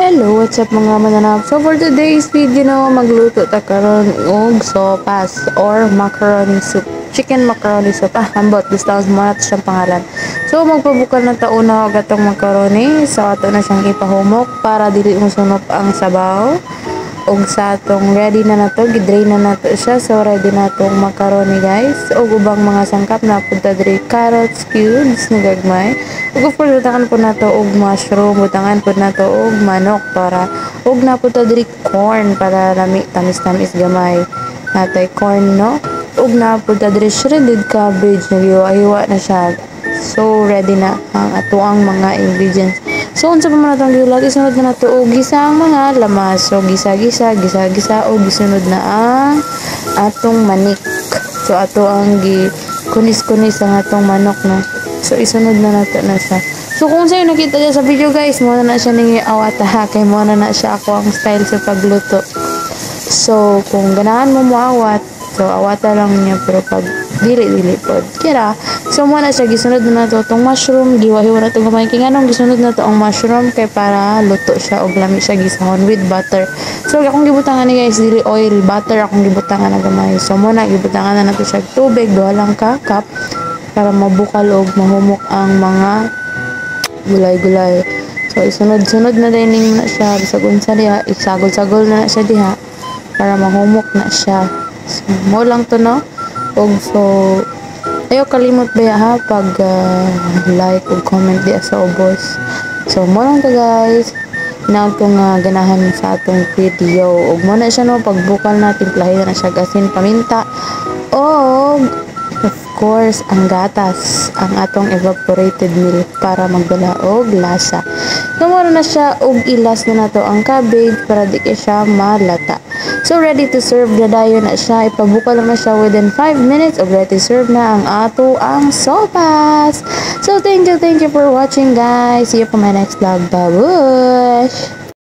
Hello, what's up mga mananap? So for today's video no, magluto ta karon og sopas or macaroni soup. Chicken macaroni soup. Ambot, gusto ko mo nato siyang pangalan. So magpabukal na ta una og atong macaroni. So ato na siyang ipahumok para dili mo sunop ang sabaw. Og sa atong ready na nato, gidrain na nato siya. So ready na atong macaroni guys. Og ubang mga sangkap na punta diri carrots cubes na gagmay. Ug of course butangan po nato og mushroom, butangan po nato og manok para og napunta diri corn para lami tamis-tamis gamay. Natay corn no. Ug napunta diri shredded cabbage, nagiwa-hiwa na siya. So ready na ang atuang mga ingredients. So unsa pa man atong giulat, isunod na nato og gisang mga lamas. So gisa-gisa o gisunod na ang atong manik. So ato ang gi kunis-kunis ang atong manok no. So isunod na nato na siya. So kung sa'yo nakita niya sa video guys, mo na siya ning awata ha, kay mo na siya ako ang style sa pagluto. So kung ganahan mo moawat, so awata lang niya, pero pag dili pod kira. So mo na siya, gisunod na nato tong mushroom, giwa-hiwa na to gamay kay nganong gisunod na to ang mushroom kay para luto siya og lami siya gisahon with butter. So akong gibutangan ni guys dili oil, butter akong gibutangan na gamay. So mo na gibutangan na nato siya tubig, duha lang ka cup para mabukal og mahumok ang mga gulay-gulay. So isunod-sunod na dining na siya bisag unsa diha, isagol-sagol na siya diha para mahumok na siya. So mo lang to no. Og so ayaw kalimot ba ha pag like ug comment di sa ubos. So mo lang to guys na kung ganahan sa atong video. Og mo na siya no, pagbukal na timplahin na siya asin, paminta og of course ang gatas, ang atong evaporated milk para magdala og lasa. Namoro na siya og ilas na nato ang cabbage para di siya malata. So ready to serve na dayon na siya, ipabukal lang na siya within 5 minutes og ready to serve na ang ato ang sopas. So thank you for watching guys. See you for my next vlog. Bye-bye.